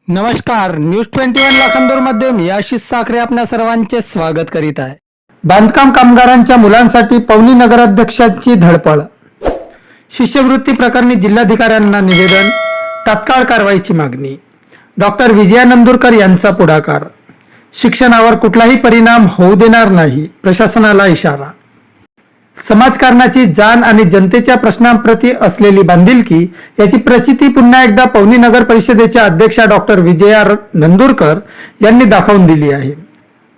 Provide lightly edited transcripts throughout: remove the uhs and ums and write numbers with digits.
नमस्कार, न्यूज 21 लाखांदूरमध्ये मी आशिष साखरे आपल्या सर्वांचे स्वागत करीत आहे। बांधकाम कामगारांच्या मुलांसाठी पवनी नगराध्यक्षांची धडपड। शिष्यवृत्ती प्रकरणी जिल्हाधिकाऱ्यांना निवेदन, तात्काळ कारवाईची मागणी। डॉक्टर विजया नंदुरकर यांचा पुढाकार। शिक्षणावर कुठलाही परिणाम होऊ देणार नाही, प्रशासनाला इशारा। समाजकारणाची जाण आणि जनतेच्या प्रश्नांप्रती असलेली बांधिलकी याची प्रचिती पुन्हा एकदा पवनी नगर परिषदेच्या अध्यक्षा डॉक्टर विजया नंदुरकर यांनी दाखवून दिली आहे।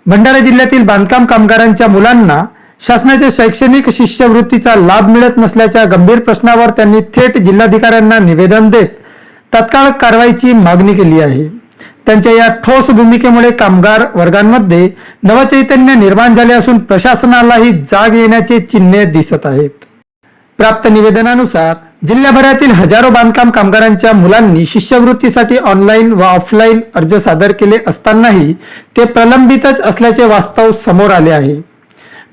भंडारा जिल्ह्यातील बांधकाम कामगारांच्या मुलांना शासनाच्या शैक्षणिक शिष्यवृत्तीचा लाभ मिळत नसल्याच्या गंभीर प्रश्नावर त्यांनी थेट जिल्हाधिकाऱ्यांना निवेदन देत तात्काळ कारवाईची मागणी केली आहे। त्यांच्या या ठोस भूमिकेमुळे कामगार वर्गांमध्ये नवचैतन्य निर्माण झाले असून प्रशासनालाही जाग येण्याचे चिन्हे दिसत आहेत। प्राप्त निवेदनानुसार जिल्ह्याभरातील हजारो बांधकाम कामगारांच्या मुलांनी शिष्यवृत्तीसाठी ऑनलाईन व ऑफलाईन अर्ज सादर केले असतानाही ते प्रलंबितच असल्याचे वास्तव समोर आले आहे।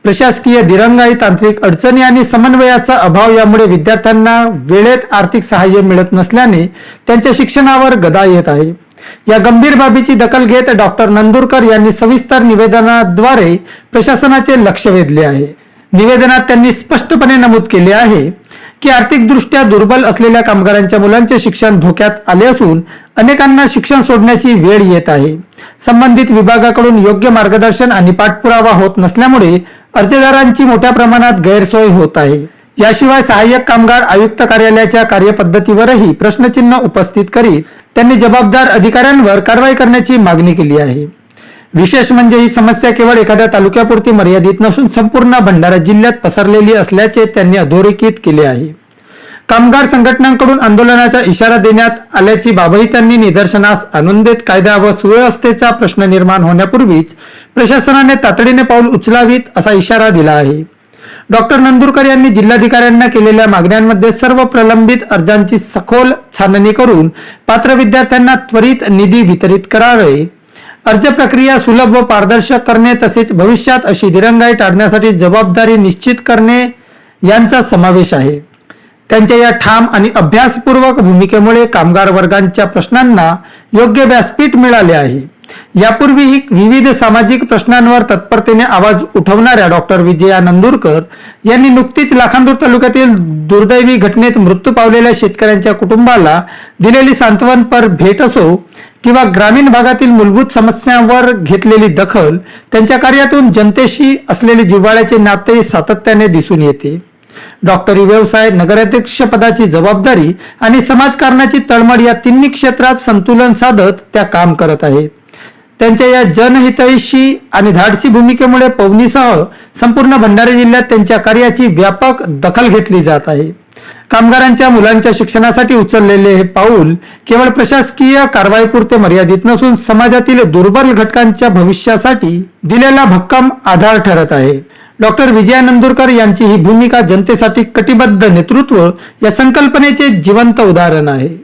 प्रशासकीय दिरंगाई, तांत्रिक अडचणी आणि समन्वयाचा अभाव यामुळे विद्यार्थ्यांना वेळेत आर्थिक सहाय्य मिळत नसल्याने त्यांच्या शिक्षणावर गदा येत आहे। या गंभीर बाबीची दखल घेत डॉक्टर नंदुरकर यांनी सविस्तर निवेदनाद्वारे प्रशासनाचे लक्ष वेधले आहे। निवेदनात त्यांनी स्पष्टपणे नमूद केले आहे की आर्थिकदृष्ट्या दुर्बल असलेल्या कामगारांच्या मुलांचे शिक्षण धोक्यात आले असून अनेकांना शिक्षण सोडण्याची वेळ येत आहे। संबंधित विभागाकडून योग्य मार्गदर्शन आणि पाठपुरावा होत नसल्यामुळे अर्जदारांची मोठ्या प्रमाणात गैरसोय होत आहे। याशिवाय सहाय्यक कामगार आयुक्त कार्यालयाच्या कार्यपद्धतीवरही प्रश्नचिन्ह उपस्थित करीत त्यांनी जबाबदार अधिकाऱ्यांवर कारवाई करण्याची मागणी केली आहे। विशेष म्हणजे ही समस्या केवळ एखाद्या तालुक्यापुरती मर्यादित नसून संपूर्ण भंडारा जिल्ह्यात पसरलेली असल्याचे त्यांनी अधोरेखित केले आहे। कामगार संघटनांकडून आंदोलनाचा इशारा देण्यात आल्याची बाबही त्यांनी निदर्शनास आणून देत कायदा व सुव्यवस्थेचा प्रश्न निर्माण होण्यापूर्वीच प्रशासनाने तातडीने पाऊल उचलावीत असा इशारा दिला आहे। डॉक्टर नंदुरकर यांनी जिल्हाधिकाऱ्यांना केलेल्या मागण्यांमध्ये सर्व प्रलंबित अर्जांची सखोल छाननी करून पात्र विद्यार्थ्यांना त्वरित निधी वितरित करावे, अर्ज प्रक्रिया सुलभ व पारदर्शक करणे तसेच भविष्यात अशी दिरंगाई टाळण्यासाठी जबाबदारी निश्चित करणे यांचा समावेश आहे। त्यांच्या या ठाम आणि अभ्यासपूर्वक भूमिकेमुळे कामगार वर्गांच्या प्रश्नांना योग्य व्यासपीठ मिळाले आहे। यापूर्वीही विविध सामाजिक प्रश्नांवर तत्परतेने आवाज उठवणाऱ्या डॉक्टर विजया नंदुरकर यांनी नुकतीच लाखांदूर तालुक्यातील दुर्दैवी घटनेत मृत्यू पावलेल्या शेतकऱ्यांच्या कुटुंबाला दिलेली सांत्वनपर भेट असो किंवा ग्रामीण भागातील मूलभूत समस्यांवर घेतलेली दखल, त्यांच्या कार्यातून जनतेशी असलेले जिव्हाळ्याचे नाते सातत्याने दिसून येते। डॉक्टरी व्यवसाय, नगराध्यक्ष पदाची जबाबदारी आणि समाजकारणाची तळमळ या तिन्ही क्षेत्रात संतुलन साधत त्या काम करत आहेत। त्यांच्या या जनहितैषी आणि धाडसी भूमिकेमुळे पवनीसह संपूर्ण भंडारा जिल्ह्यात त्यांच्या कार्याची व्यापक दखल घेतली जात आहे। कामगारांच्या मुलांच्या शिक्षणासाठी उचललेले हे पाऊल केवळ प्रशासकीय कारवाईपुरते मर्यादित नसून समाजातील दुर्बल घटकांच्या भविष्यासाठी दिलेला भक्कम आधार ठरत आहे। डॉक्टर विजया नंदुरकर यांची ही भूमिका जनतेसाठी कटिबद्ध नेतृत्व या संकल्पनेचे जिवंत उदाहरण आहे।